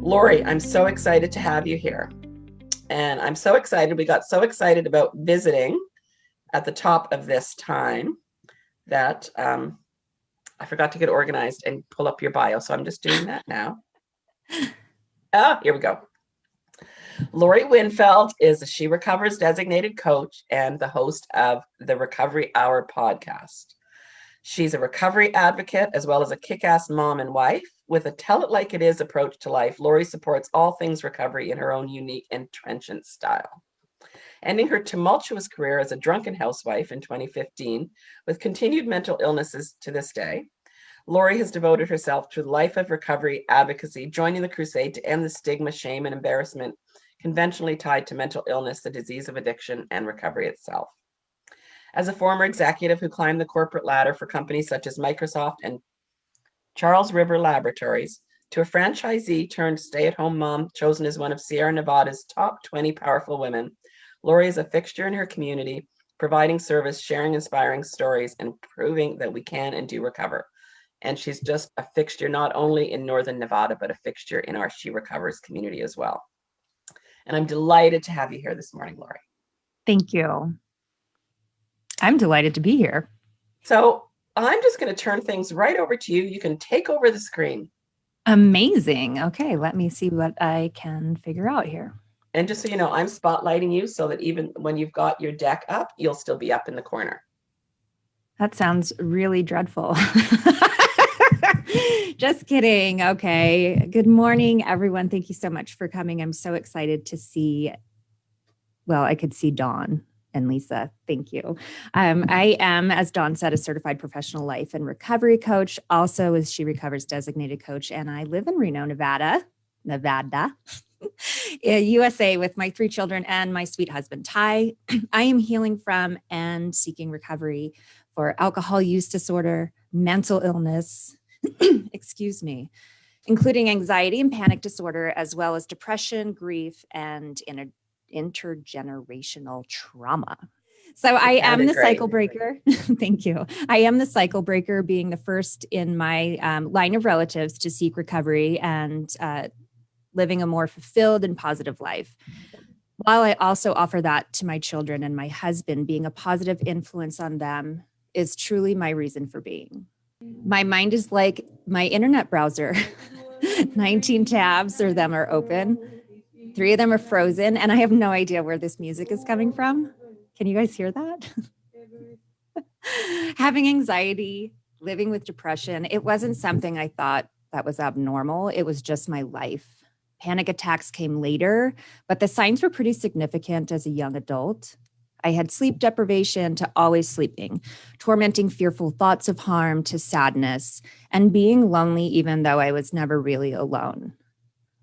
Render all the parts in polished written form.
Lori, I'm so excited to have you here. And I'm so excited. We got so excited about visiting at the top of this time that I forgot to get organized and pull up your bio. So I'm just doing that now. Here we go. Lori Windfeldt is a She Recovers designated coach and the host of the Recovery Hour podcast. She's a recovery advocate as well as a kick-ass mom and wife. With a tell-it-like-it-is approach to life, Lori supports all things recovery in her own unique and trenchant style. Ending her tumultuous career as a drunken housewife in 2015, with continued mental illnesses to this day, Lori has devoted herself to a life of recovery advocacy, joining the crusade to end the stigma, shame, and embarrassment conventionally tied to mental illness, the disease of addiction, and recovery itself. As a former executive who climbed the corporate ladder for companies such as Microsoft and Charles River Laboratories, to a franchisee turned stay-at-home mom chosen as one of Sierra Nevada's top 20 powerful women, Lori is a fixture in her community, providing service, sharing inspiring stories, and proving that we can and do recover. And she's just a fixture not only in Northern Nevada, but a fixture in our She Recovers community as well. And I'm delighted to have you here this morning, Lori. Thank you. I'm delighted to be here. So I'm just going to turn things right over to you. You can take over the screen. Amazing. Okay, let me see what I can figure out here. And just so you know, I'm spotlighting you so that even when you've got your deck up, you'll still be up in the corner. That sounds really dreadful. Just kidding. Okay. Good morning, everyone. Thank you so much for coming. I'm so excited to see, well, I could see Dawn and Lisa. Thank you. I am, as Dawn said, a certified professional life and recovery coach, also as She Recovers designated coach. And I live in Reno, Nevada, USA with my 3 children and my sweet husband, Ty. I am healing from and seeking recovery for alcohol use disorder, mental illness, including anxiety and panic disorder, as well as depression, grief, and intergenerational trauma. So I am the cycle breaker. Thank you. I am the cycle breaker, being the first in my line of relatives to seek recovery and living a more fulfilled and positive life. While I also offer that to my children and my husband, being a positive influence on them is truly my reason for being. My mind is like my internet browser. 19 tabs of them are open. 3 of them are frozen, and I have no idea where this music is coming from. Can you guys hear that? Having anxiety, living with depression, it wasn't something I thought that was abnormal. It was just my life. Panic attacks came later, but the signs were pretty significant as a young adult. I had sleep deprivation to always sleeping, tormenting fearful thoughts of harm to sadness, and being lonely even though I was never really alone.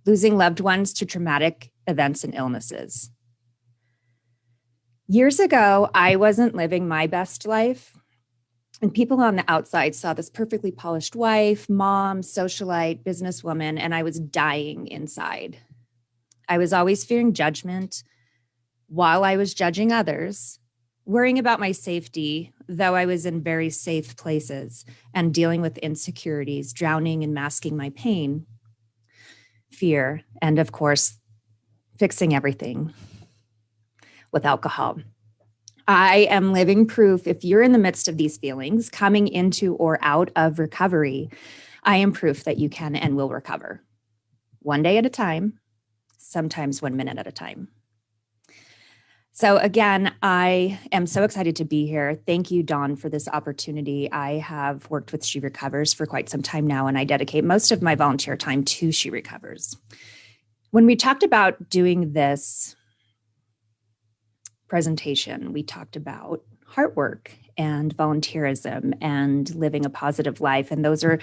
Losing loved ones to traumatic events and illnesses. Years ago, I wasn't living my best life, and people on the outside saw this perfectly polished wife, mom, socialite, businesswoman, and I was dying inside. I was always fearing judgment while I was judging others, worrying about my safety, though I was in very safe places, and dealing with insecurities, drowning and masking my pain, fear, and of course, fixing everything with alcohol. I am living proof if you're in the midst of these feelings, coming into or out of recovery, I am proof that you can and will recover. One day at a time, sometimes 1 minute at a time. So again, I am so excited to be here. Thank you, Dawn, for this opportunity. I have worked with She Recovers for quite some time now, and I dedicate most of my volunteer time to She Recovers. When we talked about doing this presentation, we talked about heart work and volunteerism and living a positive life. And those are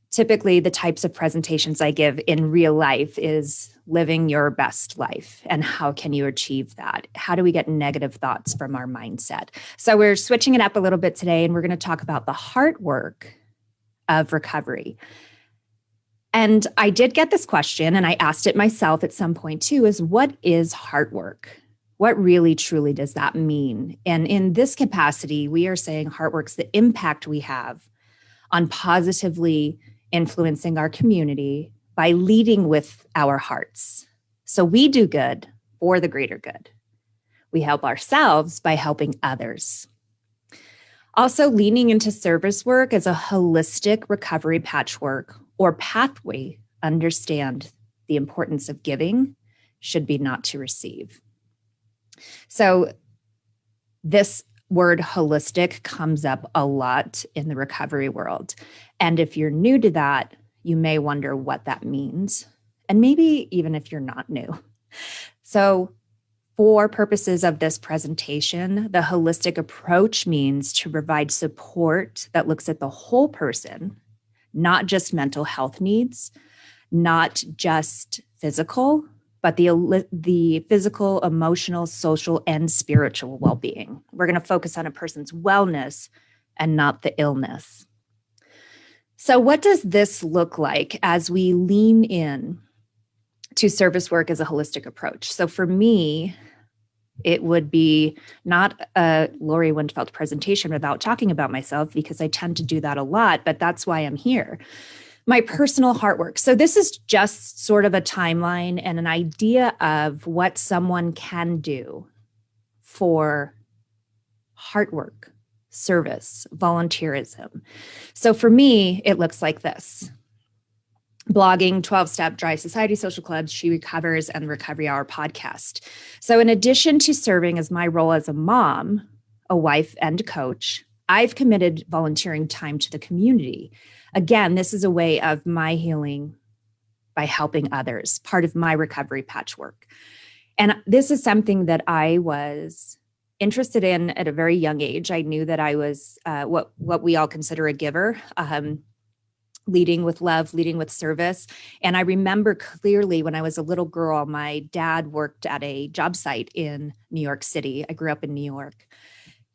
typically the types of presentations I give in real life, is living your best life. And how can you achieve that? How do we get negative thoughts from our mindset? So we're switching it up a little bit today, and we're going to talk about the heart work of recovery. And I did get this question, and I asked it myself at some point too, is what is heart work? What really, truly does that mean? And in this capacity, we are saying heart work's the impact we have on positively influencing our community, by leading with our hearts. So we do good for the greater good. We help ourselves by helping others. Also, leaning into service work as a holistic recovery patchwork or pathway, understand the importance of giving should be not to receive. So this word holistic comes up a lot in the recovery world. And if you're new to that, you may wonder what that means. And maybe even if you're not new. So for purposes of this presentation, the holistic approach means to provide support that looks at the whole person, not just mental health needs, not just physical, but the physical, emotional, social, and spiritual well-being. We're going to focus on a person's wellness and not the illness. So what does this look like as we lean in to service work as a holistic approach? So for me, it would be not a Lori Windfeldt presentation without talking about myself, because I tend to do that a lot, but that's why I'm here. My personal heart work. So this is just sort of a timeline and an idea of what someone can do for heart work, service, volunteerism. So for me, it looks like this. Blogging, 12-Step, Dry Society, Social Clubs, She Recovers, and Recovery Hour podcast. So in addition to serving as my role as a mom, a wife, and coach, I've committed volunteering time to the community. Again, this is a way of my healing by helping others, part of my recovery patchwork. And this is something that I was interested in at a very young age. I knew that I was what we all consider a giver, leading with love, leading with service. And I remember clearly when I was a little girl, my dad worked at a job site in New York City. I grew up in New York.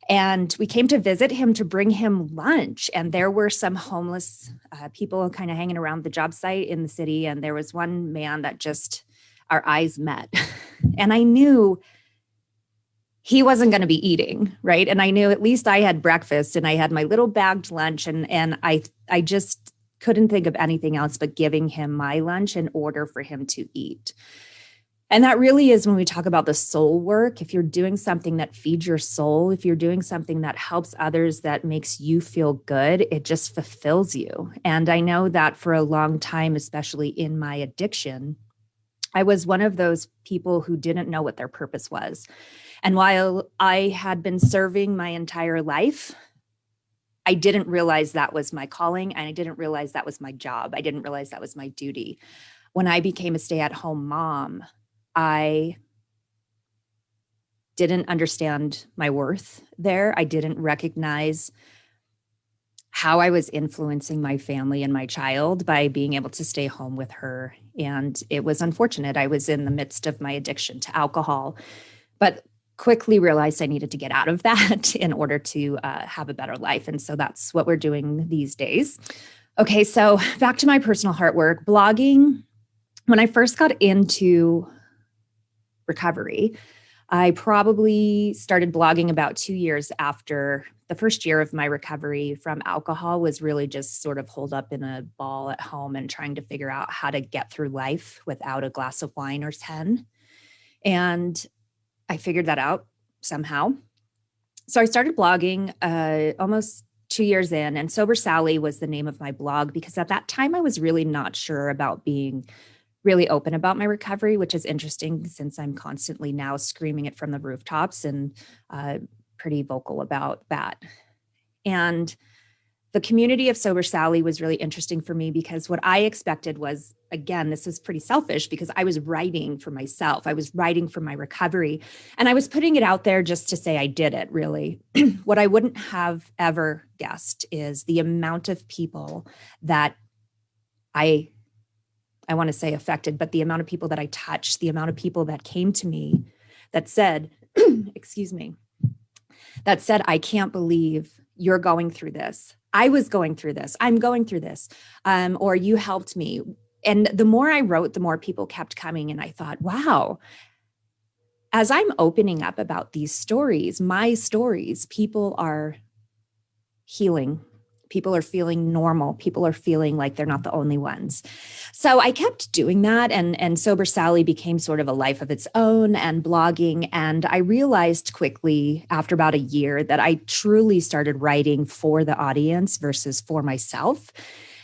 And we came to visit him to bring him lunch. And there were some homeless people kind of hanging around the job site in the city. And there was one man that just, our eyes met. And I knew he wasn't going to be eating, right? And I knew at least I had breakfast and I had my little bagged lunch. And I just couldn't think of anything else but giving him my lunch in order for him to eat. And that really is when we talk about the soul work. If you're doing something that feeds your soul, if you're doing something that helps others, that makes you feel good, it just fulfills you. And I know that for a long time, especially in my addiction, I was one of those people who didn't know what their purpose was. And while I had been serving my entire life, I didn't realize that was my calling, and I didn't realize that was my job. I didn't realize that was my duty. When I became a stay-at-home mom, I didn't understand my worth there. I didn't recognize how I was influencing my family and my child by being able to stay home with her. And it was unfortunate. I was in the midst of my addiction to alcohol, but quickly realized I needed to get out of that in order to have a better life. And so that's what we're doing these days. Okay, so back to my personal heart work. Blogging, when I first got into recovery, I probably started blogging about 2 years after the first year of my recovery from alcohol was really just sort of holed up in a ball at home and trying to figure out how to get through life without a glass of wine or 10. And I figured that out somehow. So I started blogging almost 2 years in, and Sober Sally was the name of my blog because at that time I was really not sure about being really open about my recovery, which is interesting since I'm constantly now screaming it from the rooftops and pretty vocal about that. And the community of Sober Sally was really interesting for me because what I expected was, again, this is pretty selfish because I was writing for myself. I was writing for my recovery, and I was putting it out there just to say I did it, really. What I wouldn't have ever guessed is the amount of people that I want to say affected, but the amount of people that I touched, the amount of people that came to me that said, excuse me, that said, I can't believe you're going through this. I was going through this. I'm going through this. Or you helped me. And the more I wrote, the more people kept coming. And I thought, wow, as I'm opening up about these stories, my stories, people are healing. People are feeling normal. People are feeling like they're not the only ones. So I kept doing that, and Sober Sally became sort of a life of its own, and blogging. And I realized quickly after about a year that I truly started writing for the audience versus for myself.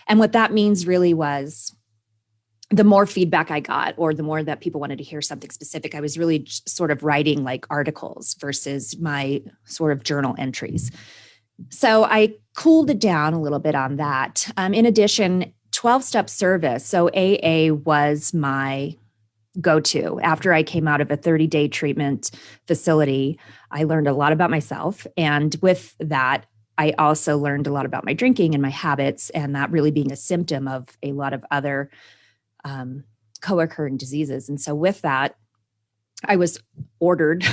And what that means really was the more feedback I got, or the more that people wanted to hear something specific, I was really sort of writing like articles versus my sort of journal entries. So I cooled it down a little bit on that. In addition, 12-step service. So AA was my go-to. After I came out of a 30-day treatment facility, I learned a lot about myself. And with that, I also learned a lot about my drinking and my habits, and that really being a symptom of a lot of other co-occurring diseases. And so with that, I was ordered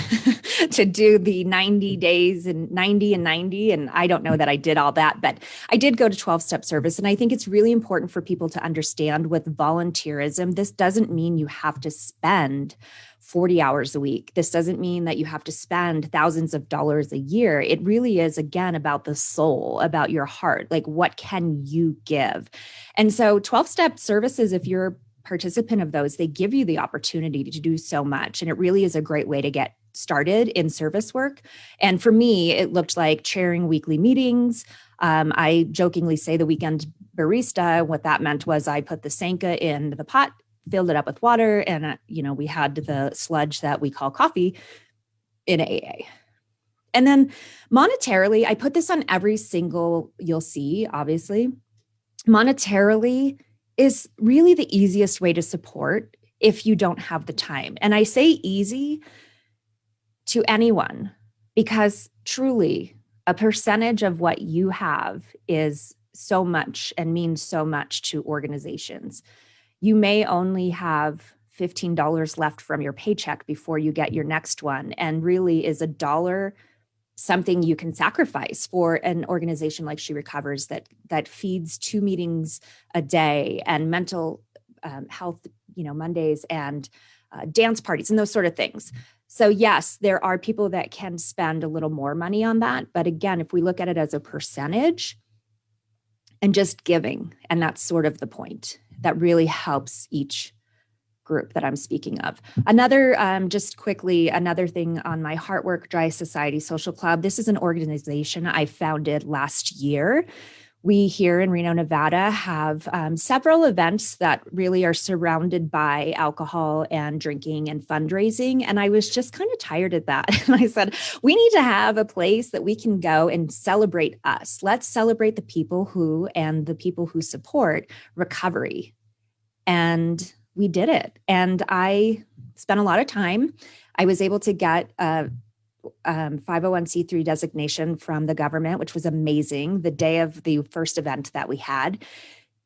to do the 90 days and 90 and 90. And I don't know that I did all that, but I did go to 12-step service. And I think it's really important for people to understand with volunteerism, this doesn't mean you have to spend 40 hours a week. This doesn't mean that you have to spend thousands of dollars a year. It really is, again, about the soul, about your heart. Like, what can you give? And so 12-step services, if you're participant of those, they give you the opportunity to do so much. And it really is a great way to get started in service work. And for me, it looked like chairing weekly meetings. I jokingly say the weekend barista. What that meant was I put the Sanka in the pot, filled it up with water, and we had the sludge that we call coffee in AA. And then monetarily, I put this on every single, you'll see, obviously, monetarily is really the easiest way to support if you don't have the time. And I say easy to anyone because truly a percentage of what you have is so much and means so much to organizations. You may only have $15 left from your paycheck before you get your next one. And really, is a dollar something you can sacrifice for an organization like She Recovers that feeds 2 meetings a day and mental health, Mondays and dance parties and those sort of things. So yes, there are people that can spend a little more money on that. But again, if we look at it as a percentage and just giving, and that's sort of the point, that really helps each group that I'm speaking of. Another, just quickly, another thing on my Heartwork Dry Society Social Club. This is an organization I founded last year. We here in Reno, Nevada have several events that really are surrounded by alcohol and drinking and fundraising. And I was just kind of tired of that. And I said, we need to have a place that we can go and celebrate us. Let's celebrate the people who support recovery. And we did it. And I spent a lot of time. I was able to get a 501c3 designation from the government, which was amazing, the day of the first event that we had.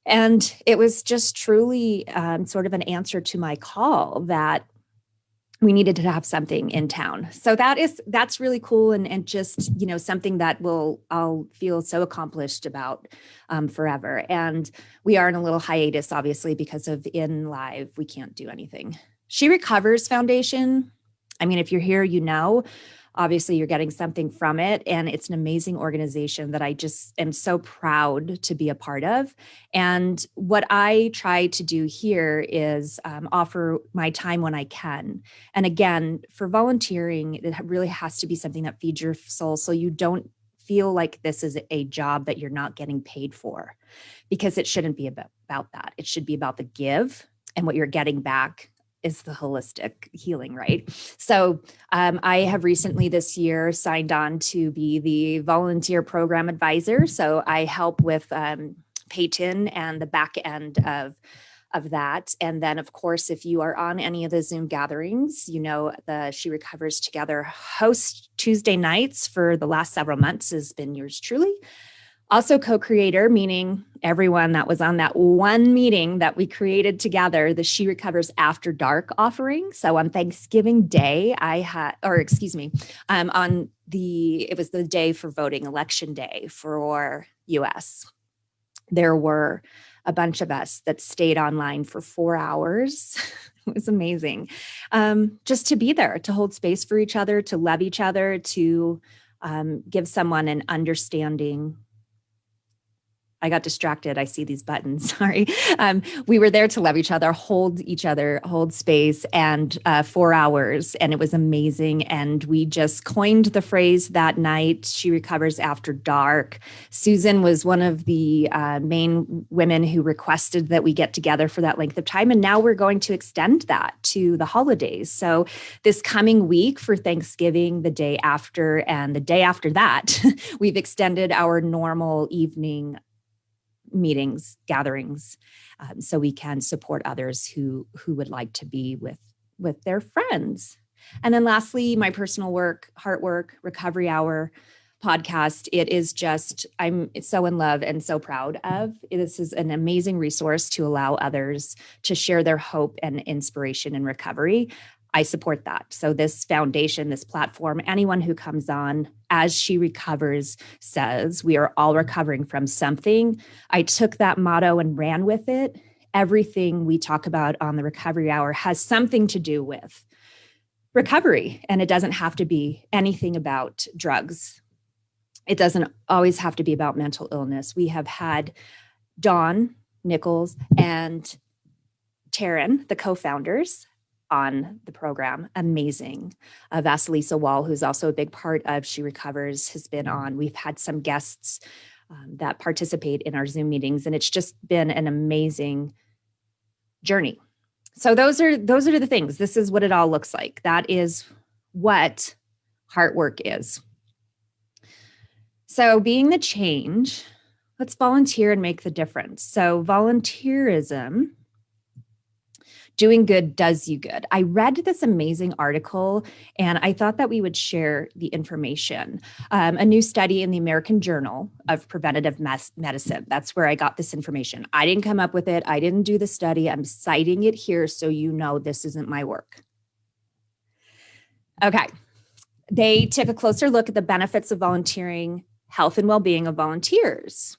And it was just truly sort of an answer to my call that we needed to have something in town. So that's really cool. And just, something that I'll feel so accomplished about forever. And we are in a little hiatus, obviously, because of in live, we can't do anything. She Recovers Foundation. I mean, if you're here, obviously you're getting something from it. And it's an amazing organization that I just am so proud to be a part of. And what I try to do here is offer my time when I can. And again, for volunteering, it really has to be something that feeds your soul. So you don't feel like this is a job that you're not getting paid for, because it shouldn't be about that. It should be about the give, and what you're getting back is the holistic healing, right? So I have recently this year signed on to be the volunteer program advisor. So I help with Peyton and the back end of that. And then, of course, if you are on any of the Zoom gatherings, the She Recovers Together host Tuesday nights for the last several months has been yours truly. Also co-creator, meaning everyone that was on that one meeting that we created together, the She Recovers After Dark offering. So on Thanksgiving Day, it was the day for voting, election day for US. There were a bunch of us that stayed online for 4 hours. It was amazing. Just to be there, to hold space for each other, to love each other, to give someone an understanding I got distracted. I see these buttons. Sorry. We were there to love each other, hold space, and 4 hours. And it was amazing. And we just coined the phrase that night, she recovers after dark. Susan was one of the main women who requested that we get together for that length of time. And now we're going to extend that to the holidays. So this coming week for Thanksgiving, the day after, and the day after that, we've extended our normal evening meetings, gatherings, so we can support others who would like to be with their friends. And then lastly, my personal work, Heart Work, Recovery Hour podcast. It is just, I'm so in love and so proud of. This is an amazing resource to allow others to share their hope and inspiration in recovery. I support that. So this foundation, this platform, anyone who comes on as she recovers says, we are all recovering from something. I took that motto and ran with it. Everything we talk about on the Recovery Hour has something to do with recovery, and it doesn't have to be anything about drugs. It doesn't always have to be about mental illness. We have had Dawn Nichols and Taryn, the co-founders, on the program. Amazing. Vasilisa Wall, who's also a big part of She Recovers, has been on. We've had some guests that participate in our Zoom meetings, and it's just been an amazing journey. So those are the things. This is what it all looks like. That is what Heart Work is. So being the change, let's volunteer and make the difference. So volunteerism, doing good does you good. I read this amazing article and I thought that we would share the information. A new study in the American Journal of Preventive Medicine. That's where I got this information. I didn't come up with it. I didn't do the study. I'm citing it here so you know this isn't my work. Okay. They took a closer look at the benefits of volunteering, health and well-being of volunteers.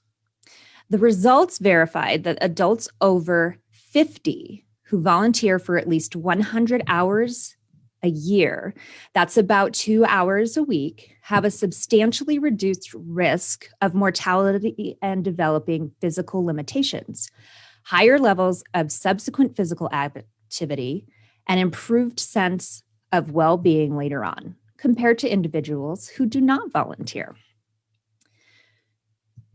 The results verified that adults over 50 who volunteer for at least 100 hours a year, that's about 2 hours a week, have a substantially reduced risk of mortality and developing physical limitations, higher levels of subsequent physical activity, and improved sense of well-being later on, compared to individuals who do not volunteer.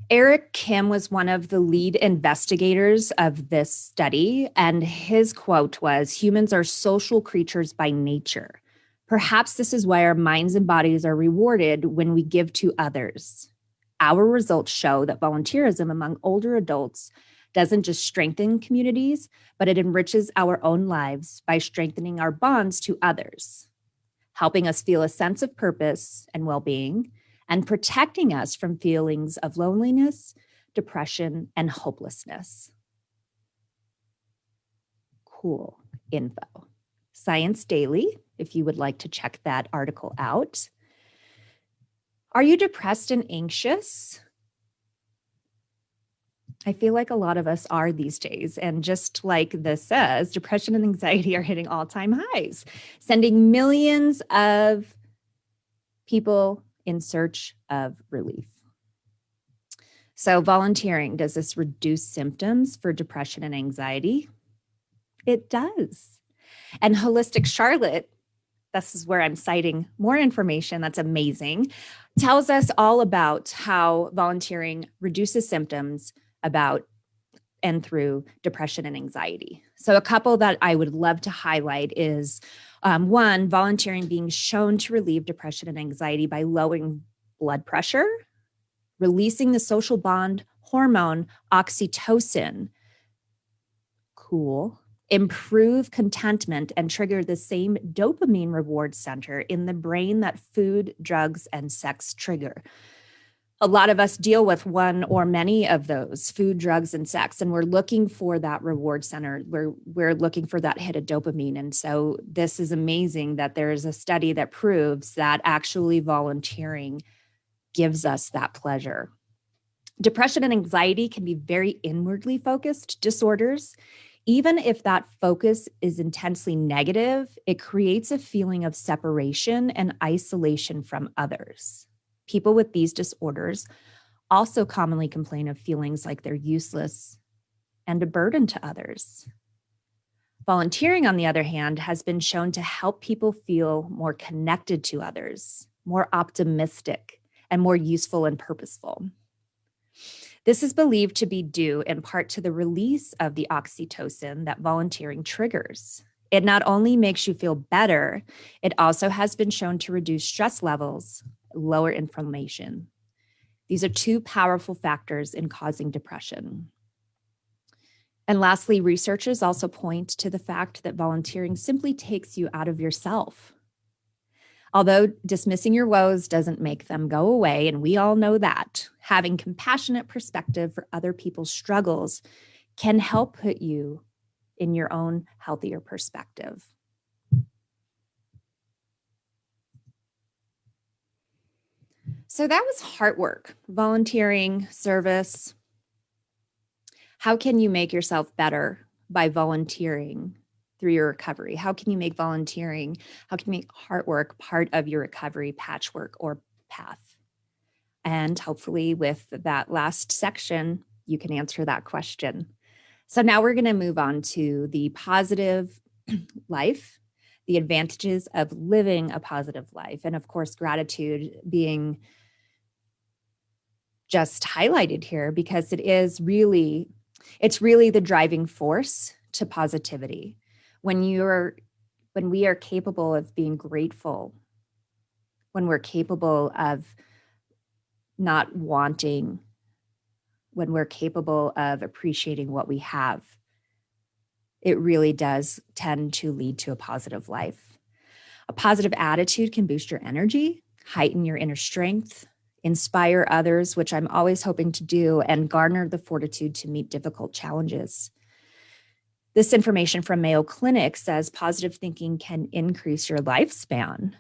Eric Kim was one of the lead investigators of this study, and his quote was, "Humans are social creatures by nature. Perhaps this is why our minds and bodies are rewarded when we give to others. Our results show that volunteerism among older adults doesn't just strengthen communities, but it enriches our own lives by strengthening our bonds to others, helping us feel a sense of purpose and well-being, and protecting us from feelings of loneliness, depression, and hopelessness." Cool info. Science Daily, if you would like to check that article out. Are you depressed and anxious? I feel like a lot of us are these days. And just like this says, depression and anxiety are hitting all-time highs, sending millions of people in search of relief. So volunteering, does this reduce symptoms for depression and anxiety? It does. And Holistic Charlotte, this is where I'm citing more information that's amazing, tells us all about how volunteering reduces symptoms about and through depression and anxiety. So a couple that I would love to highlight is one, volunteering being shown to relieve depression and anxiety by lowering blood pressure, releasing the social bond hormone oxytocin. Cool. Improve contentment and trigger the same dopamine reward center in the brain that food, drugs, and sex trigger. A lot of us deal with one or many of those, food, drugs, and sex, and we're looking for that reward center. We're looking for that hit of dopamine. And so this is amazing that there is a study that proves that actually volunteering gives us that pleasure. Depression and anxiety can be very inwardly focused disorders. Even if that focus is intensely negative, it creates a feeling of separation and isolation from others. People with these disorders also commonly complain of feelings like they're useless and a burden to others. Volunteering, on the other hand, has been shown to help people feel more connected to others, more optimistic, and more useful and purposeful. This is believed to be due in part to the release of the oxytocin that volunteering triggers. It not only makes you feel better, it also has been shown to reduce stress levels, lower inflammation. These are two powerful factors in causing depression. And lastly, researchers also point to the fact that volunteering simply takes you out of yourself. Although dismissing your woes doesn't make them go away, and we all know that, having compassionate perspective for other people's struggles can help put you in your own healthier perspective. So that was heart work, volunteering, service. How can you make yourself better by volunteering through your recovery? How can you make volunteering, how can you make heart work part of your recovery patchwork or path? And hopefully with that last section, you can answer that question. So now we're going to move on to the positive life, the advantages of living a positive life. And of course, gratitude being just highlighted here because it's really the driving force to positivity. When we are capable of being grateful, when we're capable of not wanting, when we're capable of appreciating what we have, it really does tend to lead to a positive life. A positive attitude can boost your energy, heighten your inner strength, inspire others, which I'm always hoping to do, and garner the fortitude to meet difficult challenges. This information from Mayo Clinic says positive thinking can increase your lifespan.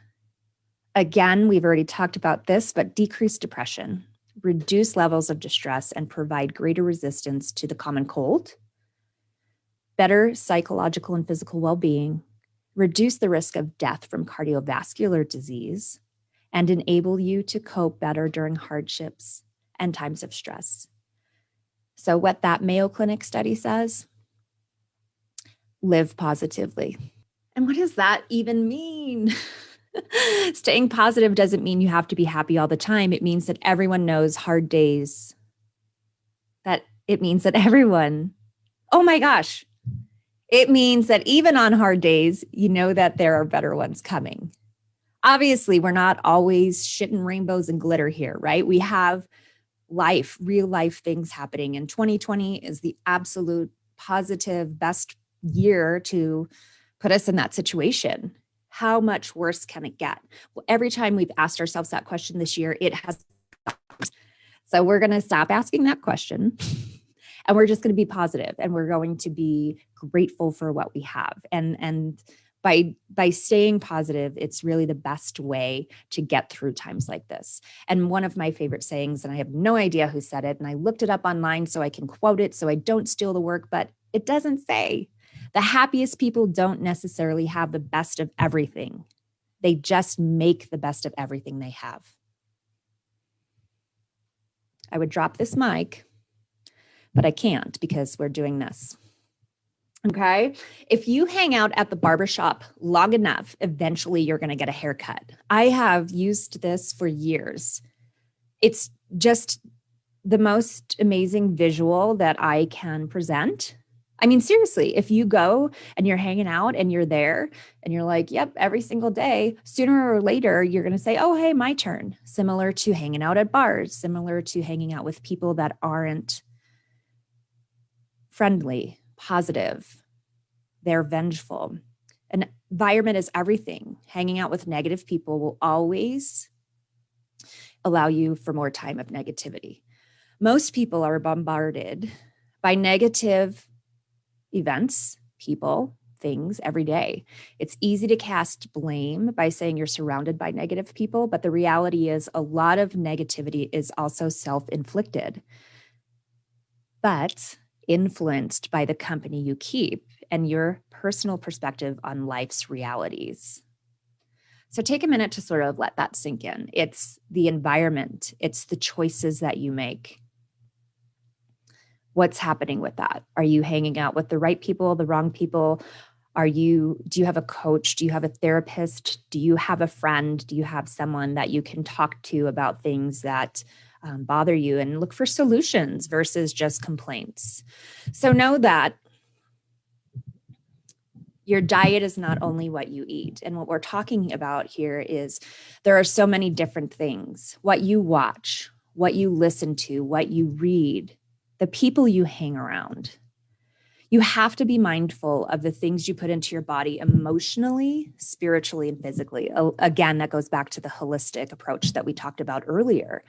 Again, we've already talked about this, but decrease depression, reduce levels of distress, and provide greater resistance to the common cold, better psychological and physical well-being, reduce the risk of death from cardiovascular disease, and enable you to cope better during hardships and times of stress. So what that Mayo Clinic study says, live positively. And what does that even mean? Staying positive doesn't mean you have to be happy all the time. It means that everyone knows hard days. It means that everyone, oh my gosh, it means that even on hard days, you know that there are better ones coming. Obviously, we're not always shitting rainbows and glitter here, right? We have life, real life things happening. And 2020 is the absolute positive best year to put us in that situation. How much worse can it get? Well, every time we've asked ourselves that question this year, it has. So we're going to stop asking that question and we're just going to be positive and we're going to be grateful for what we have. And by staying positive, it's really the best way to get through times like this. And one of my favorite sayings, and I have no idea who said it, and I looked it up online so I can quote it so I don't steal the work, but it doesn't say, the happiest people don't necessarily have the best of everything. They just make the best of everything they have. I would drop this mic, but I can't because we're doing this. Okay. If you hang out at the barbershop long enough, eventually you're going to get a haircut. I have used this for years. It's just the most amazing visual that I can present. I mean, seriously, if you go and you're hanging out and you're there and you're like, yep, every single day, sooner or later, you're going to say, oh, hey, my turn. Similar to hanging out at bars, similar to hanging out with people that aren't friendly, positive, they're vengeful. An environment is everything. Hanging out with negative people will always allow you for more time of negativity. Most people are bombarded by negative events, people, things every day. It's easy to cast blame by saying you're surrounded by negative people, but the reality is a lot of negativity is also self-inflicted, but influenced by the company you keep and your personal perspective on life's realities. So take a minute to sort of let that sink in. It's the environment. It's the choices that you make. What's happening with that? Are you hanging out with the right people, the wrong people? Do you have a coach? Do you have a therapist? Do you have a friend? Do you have someone that you can talk to about things that bother you, and look for solutions versus just complaints? So know that your diet is not only what you eat. And what we're talking about here is there are so many different things: what you watch, what you listen to, what you read, the people you hang around. You have to be mindful of the things you put into your body emotionally, spiritually, and physically. Again, that goes back to the holistic approach that we talked about earlier.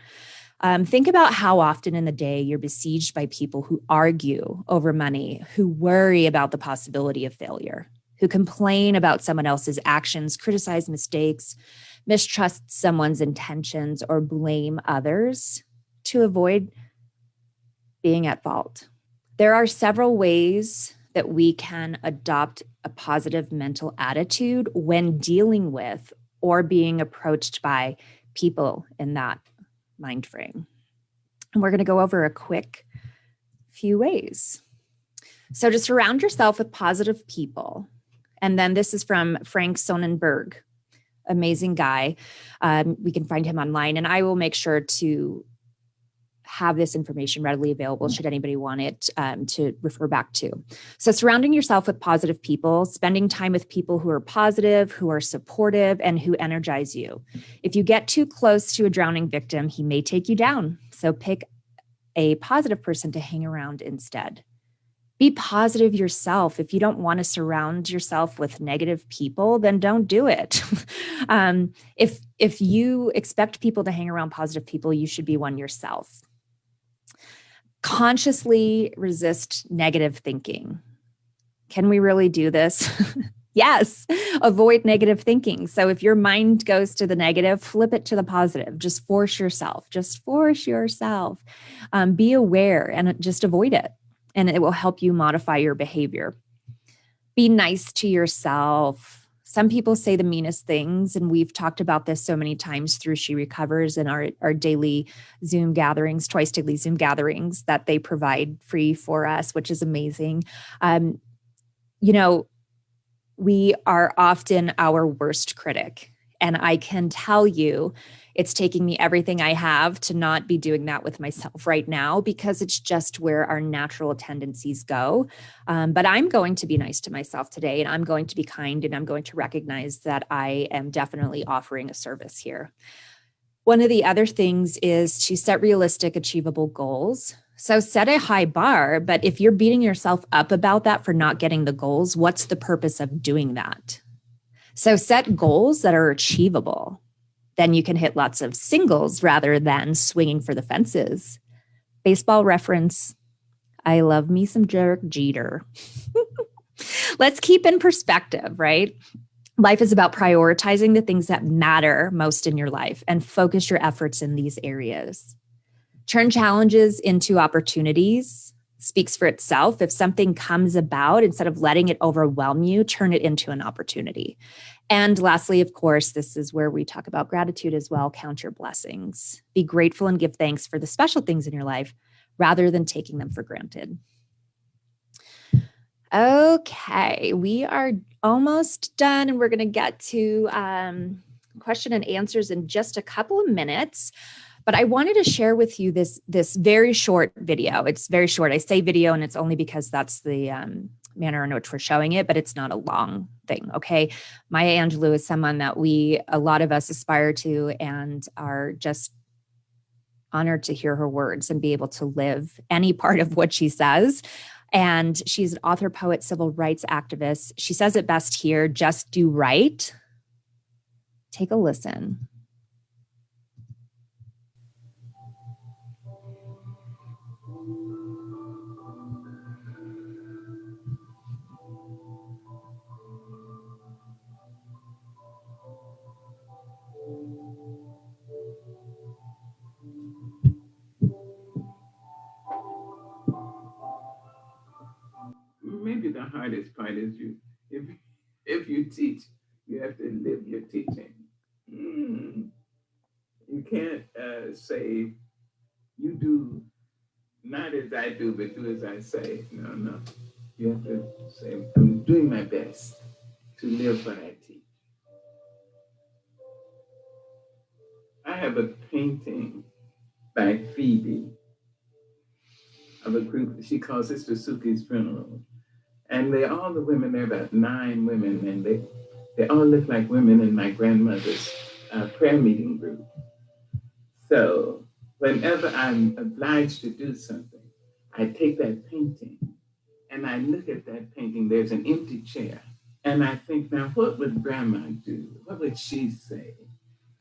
Think about how often in the day you're besieged by people who argue over money, who worry about the possibility of failure, who complain about someone else's actions, criticize mistakes, mistrust someone's intentions, or blame others to avoid being at fault. There are several ways that we can adopt a positive mental attitude when dealing with or being approached by people in that mind frame. And we're going to go over a quick few ways. So to surround yourself with positive people. And then this is from Frank Sonnenberg, amazing guy. We can find him online, and I will make sure to have this information readily available should anybody want it to refer back to. So surrounding yourself with positive people, spending time with people who are positive, who are supportive, and who energize you. If you get too close to a drowning victim, he may take you down. So pick a positive person to hang around instead. Be positive yourself. If you don't want to surround yourself with negative people, then don't do it. If you expect people to hang around positive people, you should be one yourself. Consciously resist negative thinking. Can we really do this? Yes. Avoid negative thinking. So if your mind goes to the negative, flip it to the positive. Just force yourself. Be aware and just avoid it. And it will help you modify your behavior. Be nice to yourself. Some people say the meanest things, and we've talked about this so many times through She Recovers and our daily Zoom gatherings, twice daily Zoom gatherings that they provide free for us, which is amazing. We are often our worst critic. And I can tell you, it's taking me everything I have to not be doing that with myself right now, because it's just where our natural tendencies go. But I'm going to be nice to myself today, and I'm going to be kind, and I'm going to recognize that I am definitely offering a service here. One of the other things is to set realistic, achievable goals. So set a high bar, but if you're beating yourself up about that for not getting the goals, what's the purpose of doing that? So set goals that are achievable. Then you can hit lots of singles rather than swinging for the fences. Baseball reference. I love me some Derek Jeter. Let's keep in perspective, right? Life is about prioritizing the things that matter most in your life and focus your efforts in these areas. Turn challenges into opportunities. Speaks for itself. If something comes about, instead of letting it overwhelm you, turn it into an opportunity. And lastly, of course, this is where we talk about gratitude as well. Count your blessings. Be grateful and give thanks for the special things in your life rather than taking them for granted. Okay, we are almost done, and we're going to get to question and answers in just a couple of minutes. But I wanted to share with you this very short video. It's very short. I say video, and it's only because that's the manner in which we're showing it, but it's not a long thing, okay? Maya Angelou is someone that a lot of us aspire to and are just honored to hear her words and be able to live any part of what she says. And she's an author, poet, civil rights activist. She says it best here: just do right. Take a listen. Maybe the hardest part is if you teach, you have to live your teaching. You can't say, you do not as I do, but do as I say. No, no. You have to say, I'm doing my best to live what I teach. I have a painting by Phoebe of a group she calls Sister Suki's Funeral. And all the women, there are about 9 women, and they all look like women in my grandmother's prayer meeting group. So whenever I'm obliged to do something, I take that painting and I look at that painting. There's an empty chair. And I think, now, what would Grandma do? What would she say?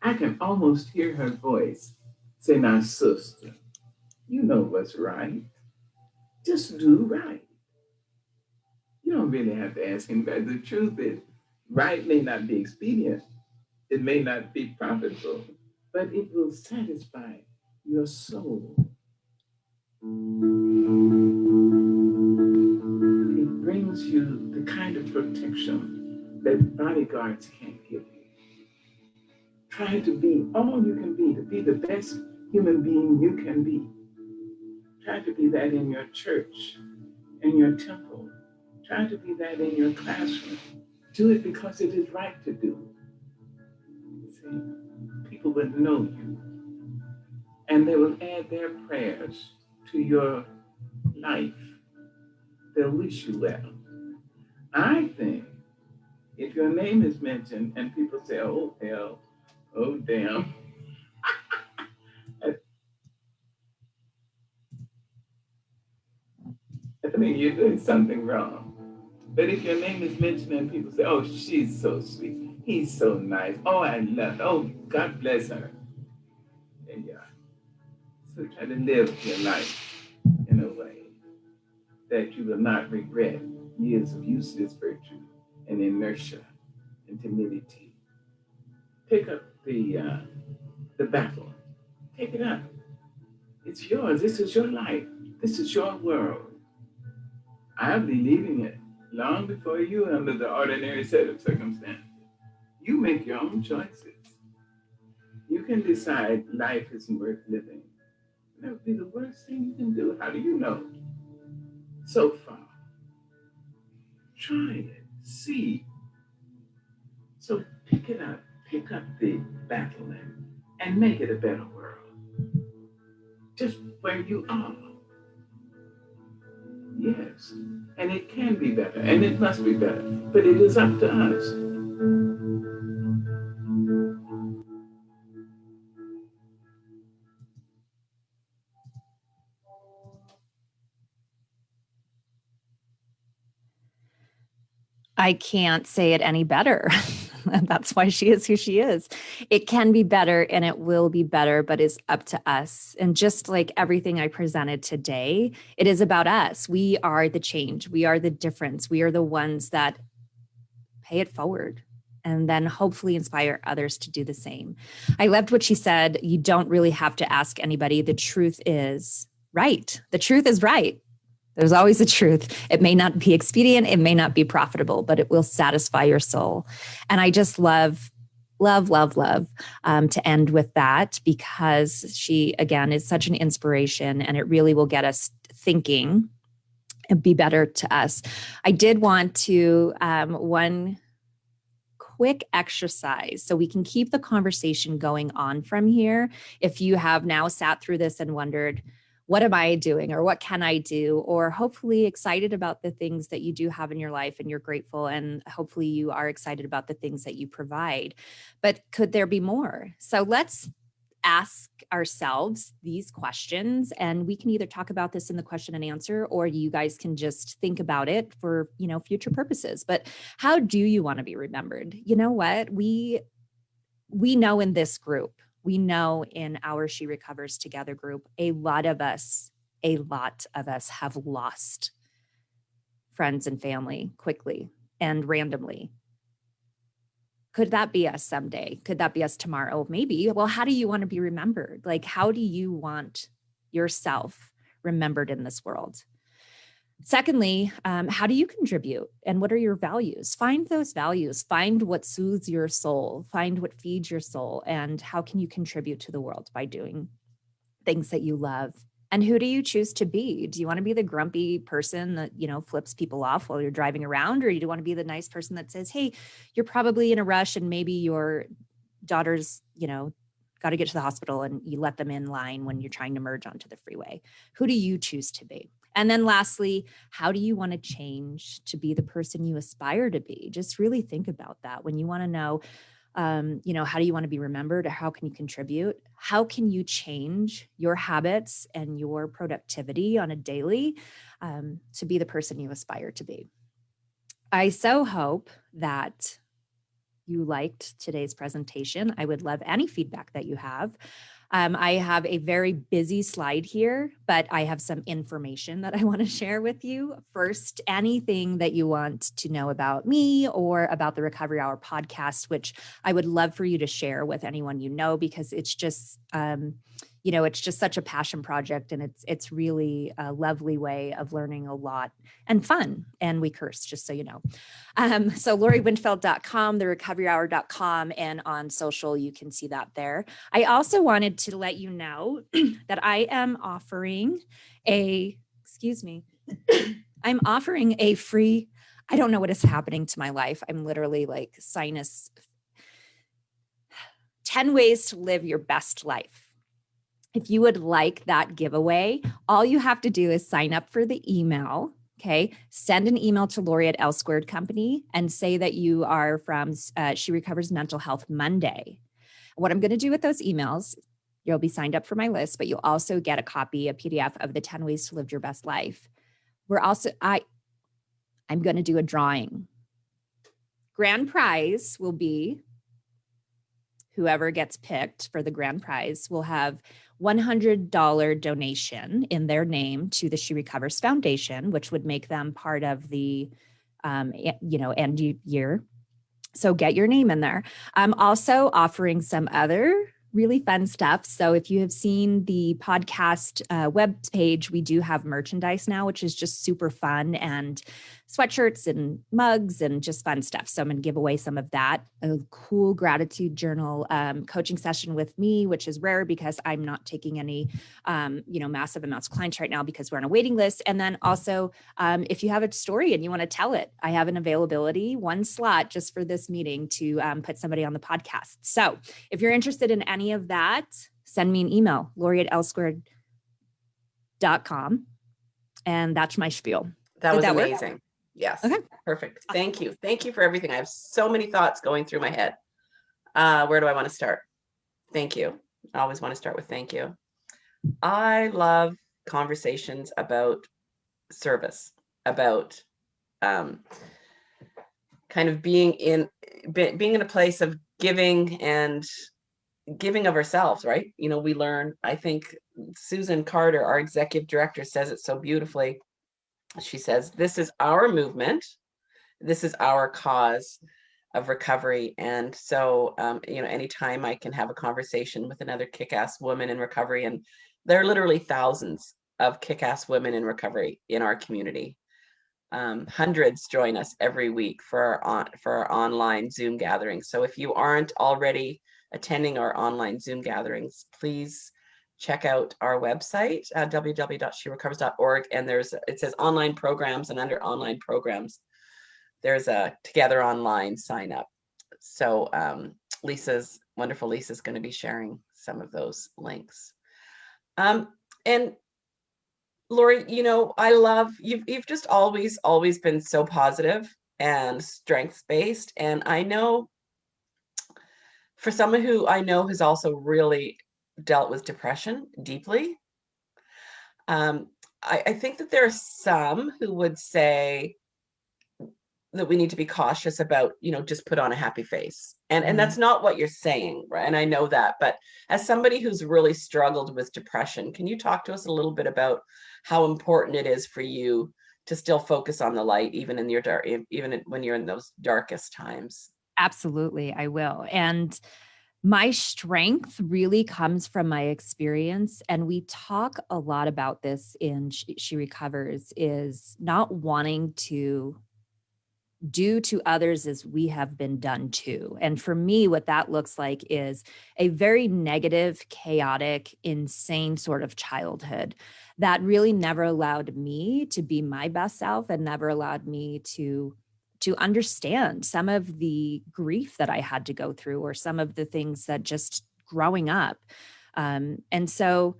I can almost hear her voice say, now, sister, you know what's right. Just do right. You don't really have to ask anybody. The truth is, right may not be expedient. It may not be profitable, but it will satisfy your soul. It brings you the kind of protection that bodyguards can't give you. Try to be all you can be, to be the best human being you can be. Try to be that in your church, in your temple. Try to be that in your classroom. Do it because it is right to do. See, people will know you, and they will add their prayers to your life. They'll wish you well. I think if your name is mentioned and people say, oh, hell, oh, damn, I think you're doing something wrong. But if your name is mentioned and people say, oh, she's so sweet, he's so nice, oh, I love her, oh, God bless her. There you are. So try to live your life in a way that you will not regret years of useless virtue and inertia and timidity. Pick up the battle. Take it up. It's yours. This is your life. This is your world. I'll be leaving it long before you under the ordinary set of circumstances. You make your own choices. You can decide life isn't worth living. That would be the worst thing you can do. How do you know? So far. Try it. See. So pick it up. Pick up the battle and make it a better world. Just where you are. Yes. And it can be better. And it must be better. But it is up to us. I can't say it any better. That's why she is who she is. It can be better and it will be better, but it's up to us. And just like everything I presented today, it is about us. We are the change. We are the difference. We are the ones that pay it forward and then hopefully inspire others to do the same. I loved what she said. You don't really have to ask anybody. The truth is right. The truth is right. There's always a truth. It may not be expedient. It may not be profitable, but it will satisfy your soul. And I just love to end with that because she, again, is such an inspiration and it really will get us thinking and be better to us. I did want to, one quick exercise so we can keep the conversation going on from here. If you have now sat through this and wondered, what am I doing or what can I do? Or hopefully excited about the things that you do have in your life and you're grateful and hopefully you are excited about the things that you provide. But could there be more? So let's ask ourselves these questions and we can either talk about this in the question and answer or you guys can just think about it for, future purposes. But how do you want to be remembered? You know what? We know in this group, we know in our She Recovers Together group, a lot of us have lost friends and family quickly and randomly. Could that be us someday? Could that be us tomorrow? Maybe. Well, how do you want to be remembered? Like, how do you want yourself remembered in this world? Secondly, how do you contribute and what are your values? Find those values, find what soothes your soul, find what feeds your soul, and how can you contribute to the world by doing things that you love. And who do you choose to be? Do you want to be the grumpy person that, flips people off while you're driving around? Or do you want to be the nice person that says, hey, you're probably in a rush and maybe your daughter's, got to get to the hospital, and you let them in line when you're trying to merge onto the freeway? Who do you choose to be? And then lastly, how do you want to change to be the person you aspire to be? Just really think about that. When you want to know, how do you want to be remembered? Or how can you contribute? How can you change your habits and your productivity on a daily to be the person you aspire to be? I so hope that you liked today's presentation. I would love any feedback that you have. I have a very busy slide here, but I have some information that I want to share with you. First, anything that you want to know about me or about the Recovery Hour podcast, which I would love for you to share with anyone you know, because it's just, it's just such a passion project, and it's really a lovely way of learning a lot and fun. And we curse, just so you know. So LoriWindfeldt.com, therecoveryhour.com, and on social, you can see that there. I also wanted to let you know that I am offering I'm offering a free, I don't know what is happening to my life. I'm literally like sinus, 10 ways to live your best life. If you would like that giveaway, all you have to do is sign up for the email. Okay. Send an email to Lori at L Squared Company and say that you are from She Recovers Mental Health Monday. What I'm going to do with those emails, you'll be signed up for my list, but you'll also get a PDF of the 10 ways to live your best life. I'm going to do a drawing. Grand prize will be, whoever gets picked for the grand prize will have $100 donation in their name to the She Recovers Foundation, which would make them part of the, end year. So get your name in there. I'm also offering some other really fun stuff. So if you have seen the podcast web page, we do have merchandise now, which is just super fun, and sweatshirts and mugs and just fun stuff. So I'm going to give away some of that. A cool gratitude journal coaching session with me, which is rare because I'm not taking any, massive amounts of clients right now because we're on a waiting list. And then also, if you have a story and you want to tell it, I have an availability, one slot just for this meeting to put somebody on the podcast. So if you're interested in any of that, send me an email, Lori@lsquared.com. And that's my spiel. That Did was that work? amazing. Yes. Okay. Perfect. Thank you. Thank you for everything. I have so many thoughts going through my head. Where do I want to start? Thank you. I always want to start with thank you. I love conversations about service, about kind of being in a place of giving and giving of ourselves, right? We learn, I think Susan Carter, our executive director, says it so beautifully. She says, this is our movement. This is our cause of recovery. And so, anytime I can have a conversation with another kick-ass woman in recovery, and there are literally thousands of kick-ass women in recovery in our community. Hundreds join us every week for our online Zoom gatherings. So if you aren't already attending our online Zoom gatherings, please check out our website, www.sherecovers.org. And it says online programs, and under online programs, there's a Together Online sign up. So wonderful Lisa's going to be sharing some of those links. And Lori, I love you've just always been so positive and strengths-based. And I know for someone who I know has also really dealt with depression deeply, I think that there are some who would say that we need to be cautious about, just put on a happy face. And that's not what you're saying, right? And I know that, but as somebody who's really struggled with depression, can you talk to us a little bit about how important it is for you to still focus on the light, even when you're in those darkest times? Absolutely, I will. And My strength really comes from my experience. And we talk a lot about this in She Recovers, is not wanting to do to others as we have been done to. And for me, what that looks like is a very negative, chaotic, insane sort of childhood that really never allowed me to be my best self and never allowed me to understand some of the grief that I had to go through, or some of the things that just growing up. And so,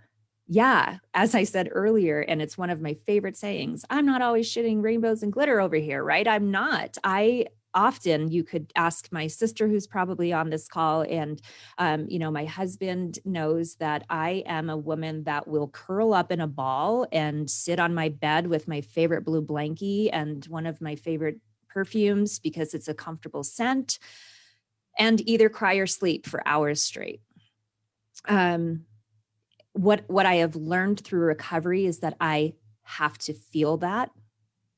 yeah, as I said earlier, and it's one of my favorite sayings, I'm not always shitting rainbows and glitter over here, right? I'm not. You could ask my sister, who's probably on this call, and my husband knows that I am a woman that will curl up in a ball and sit on my bed with my favorite blue blankie and one of my favorite perfumes because it's a comfortable scent, and either cry or sleep for hours straight. What I have learned through recovery is that I have to feel that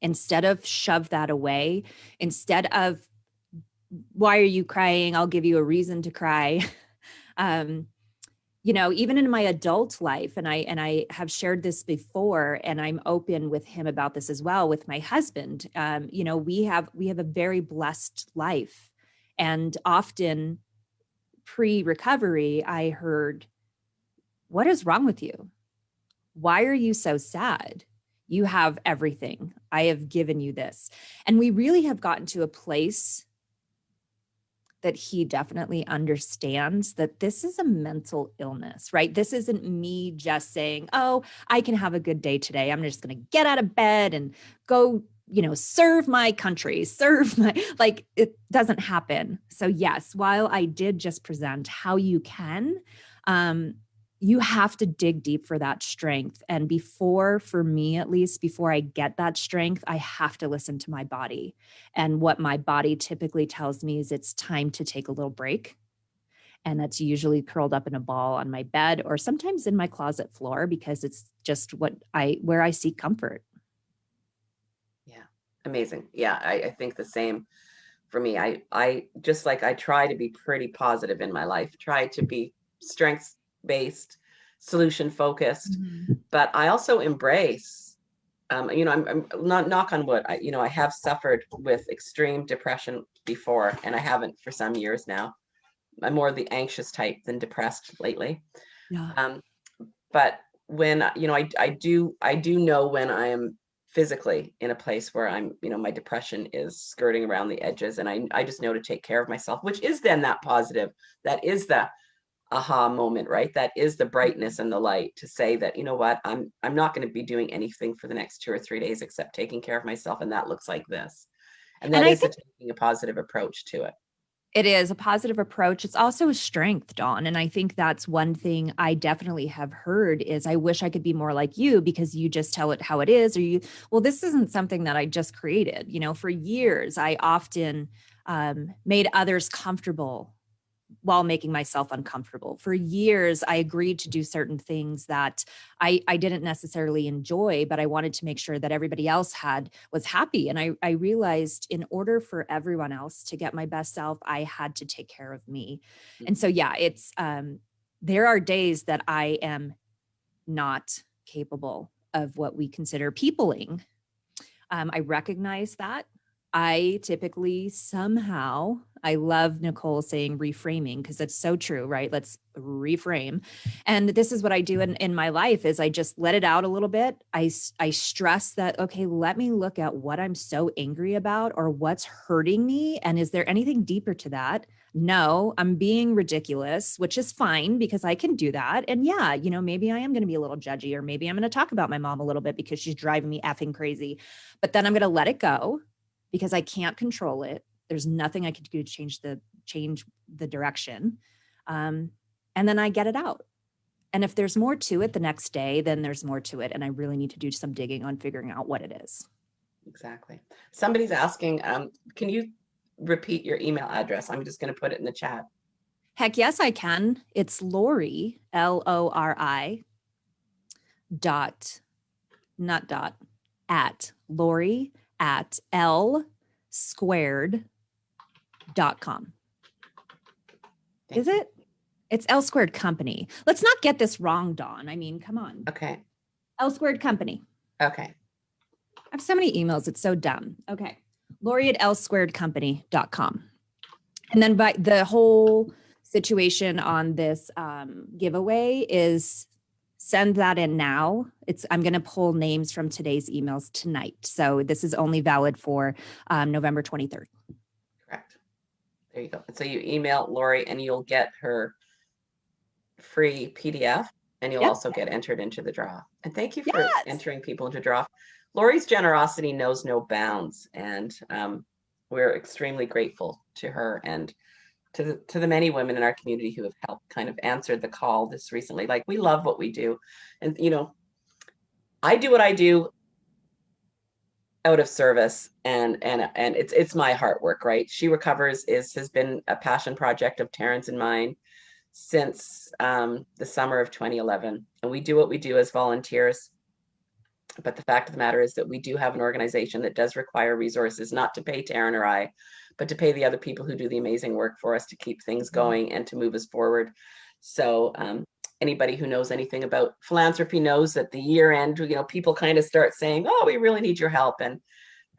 instead of shove that away, instead of, why are you crying? I'll give you a reason to cry. Even in my adult life, and I have shared this before, and I'm open with him about this as well with my husband. We have a very blessed life, and often pre-recovery, I heard, what is wrong with you? Why are you so sad? You have everything. I have given you this. And we really have gotten to a place that he definitely understands that this is a mental illness, right? This isn't me just saying, oh, I can have a good day today. I'm just going to get out of bed and go, serve my country, it doesn't happen. So yes, while I did just present how you can, you have to dig deep for that strength. And for me at least, before I get that strength, I have to listen to my body. And what my body typically tells me is it's time to take a little break. And that's usually curled up in a ball on my bed, or sometimes in my closet floor, because it's just where I seek comfort. Yeah. Amazing. Yeah. I think the same for me. I just like, I try to be pretty positive in my life, try to be strengths-based, solution-focused, but I also embrace, I'm not, knock on wood, I have suffered with extreme depression before, and I haven't for some years now. I'm more the anxious type than depressed lately. Yeah. But when, I do know when I am physically in a place where I'm, my depression is skirting around the edges, and I just know to take care of myself, which is then that positive, that is the aha moment, right? That is the brightness and the light to say that, you know what, I'm not going to be doing anything for the next 2 or 3 days except taking care of myself. And that looks like this. And that is taking a positive approach to it. It is a positive approach. It's also a strength, Dawn. And I think that's one thing I definitely have heard is, I wish I could be more like you, because you just tell it how it is, or well, this isn't something that I just created. For years, I often made others comfortable while making myself uncomfortable. For years, I agreed to do certain things that I didn't necessarily enjoy, but I wanted to make sure that everybody else was happy. And I realized in order for everyone else to get my best self, I had to take care of me. Mm-hmm. And so, yeah, it's, there are days that I am not capable of what we consider peopling. I recognize that. I typically I love Nicole saying reframing, because it's so true, right? Let's reframe. And this is what I do in my life is I just let it out a little bit. I stress that, okay, let me look at what I'm so angry about, or what's hurting me. And is there anything deeper to that? No, I'm being ridiculous, which is fine, because I can do that. And yeah, maybe I am going to be a little judgy, or maybe I'm going to talk about my mom a little bit because she's driving me effing crazy, but then I'm going to let it go, because I can't control it. There's nothing I can do to change the direction. And then I get it out. And if there's more to it the next day, then there's more to it. And I really need to do some digging on figuring out what it is. Exactly. Somebody's asking, can you repeat your email address? I'm just going to put it in the chat. Heck yes, I can. It's Lori, Lori, at Lori at lsquared.com. Is it? It's L Squared Company. Let's not get this wrong, Dawn. I mean, come on. Okay. L Squared Company. Okay. I have so many emails. It's so dumb. Okay. Lori at lsquaredcompany.com. And then by the whole situation on this giveaway is send that in now. I'm going to pull names from today's emails tonight. So this is only valid for November 23rd. Correct. There you go. And so you email Lori and you'll get her free PDF and you'll also get entered into the draw. And thank you for entering people into draw. Lori's generosity knows no bounds, and we're extremely grateful to her and to the many women in our community who have helped kind of answered the call this recently. Like, we love what we do. And, you know, I do what I do out of service, and it's my heart work, right? She Recovers has been a passion project of Terrence and mine since the summer of 2011. And we do what we do as volunteers. But the fact of the matter is that we do have an organization that does require resources, not to pay Taryn or I, but to pay the other people who do the amazing work for us to keep things going and to move us forward. So anybody who knows anything about philanthropy knows that the year end, you know, people kind of start saying, oh, we really need your help. And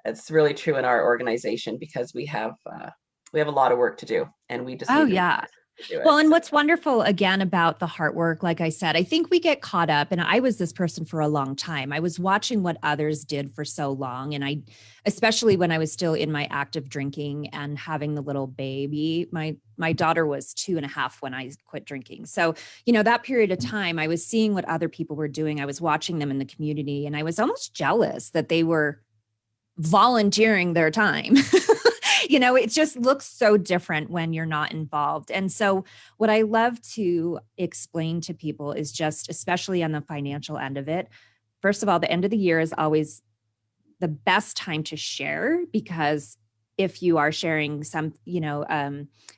it's really true in our organization, because we have a lot of work to do, and we just need to do it. Well, and what's wonderful again about the heart work, like I said, I think we get caught up, and I was this person for a long time. I was watching what others did for so long. And especially when I was still in my active drinking and having the little baby, my daughter was 2.5 when I quit drinking. So, you know, that period of time, I was seeing what other people were doing. I was watching them in the community, and I was almost jealous that they were volunteering their time. You know, it just looks so different when you're not involved. And so what I love to explain to people is just, especially on the financial end of it, first of all, the end of the year is always the best time to share, because if you are sharing some, you know,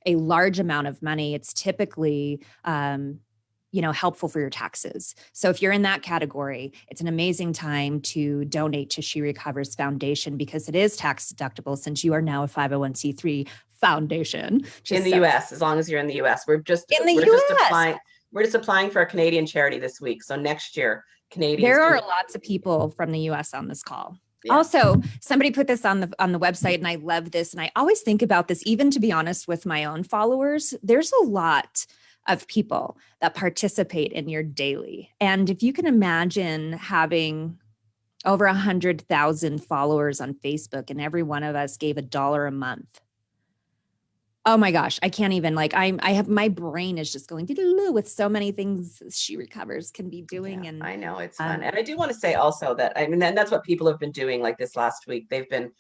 a large amount of money, it's typically, you know, helpful for your taxes. So if you're in that category, it's an amazing time to donate to She Recovers Foundation, because it is tax deductible, since you are now a 501c3 foundation. In the US, as long as you're in the US. We're just applying for a Canadian charity this week. So next year, Canadians. There are lots of people from the US on this call. Yeah. Also, somebody put this on the website, and I love this. And I always think about this, even to be honest with my own followers. There's a lot of people that participate in your daily. And if you can imagine having over 100,000 followers on Facebook, and every one of us gave $1 a month. Oh my gosh, I can't even, like, my brain is just going with so many things She Recovers can be doing. Yeah, and I know it's fun. And I do want to say also that, I mean, and that's what people have been doing. Like this last week, they've been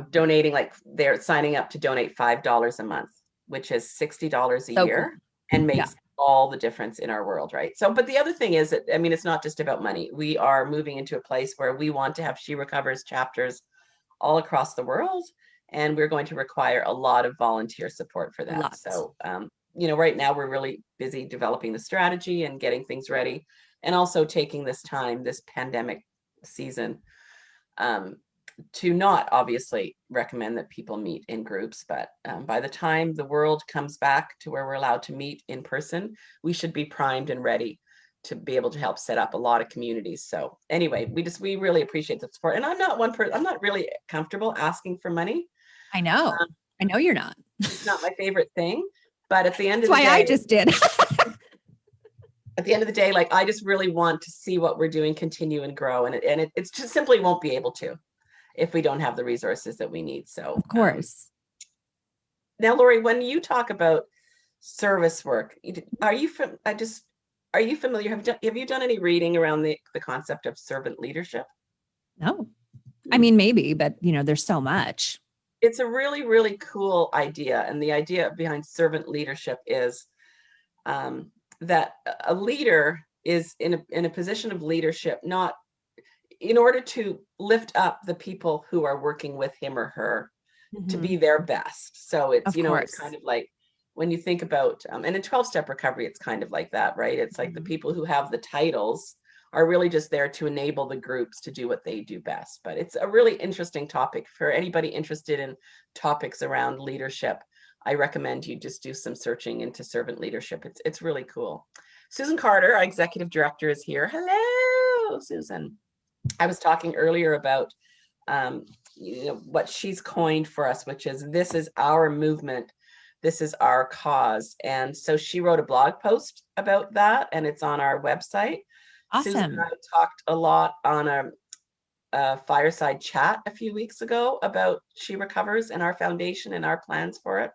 donating, like they're signing up to donate $5 a month, which is $60 a year. Cool. And makes all the difference in our world, right? So, but the other thing is that, I mean, it's not just about money. We are moving into a place where we want to have She Recovers chapters all across the world, and we're going to require a lot of volunteer support for that. So, you know, right now we're really busy developing the strategy and getting things ready, and also taking this time, this pandemic season, to not obviously recommend that people meet in groups, but by the time the world comes back to where we're allowed to meet in person, we should be primed and ready to be able to help set up a lot of communities. So anyway, we really appreciate the support. And I'm not one person, I'm not really comfortable asking for money. I know you're not. It's not my favorite thing, but at the end of the day, that's why I just did. At the end of the day, like, I just really want to see what we're doing continue and grow. And it's just simply won't be able to if we don't have the resources that we need. So of course. Now, Lori, when you talk about service work, are you familiar? Have you done any reading around the concept of servant leadership? No, I mean, maybe, but you know, there's so much. It's a really, really cool idea. And the idea behind servant leadership is that a leader is in a position of leadership, not in order to lift up the people who are working with him or her to be their best. So it's, you know, it's kind of like when you think about, and in 12-step recovery, it's kind of like that, right? It's like the people who have the titles are really just there to enable the groups to do what they do best. But it's a really interesting topic for anybody interested in topics around leadership. I recommend you just do some searching into servant leadership. It's really cool. Susan Carter, our executive director, is here. Hello, Susan. I was talking earlier about what she's coined for us, which is, this is our movement, this is our cause. And so she wrote a blog post about that, and it's on our website. Awesome. Susan and I talked a lot on a fireside chat a few weeks ago about She Recovers and our foundation and our plans for it.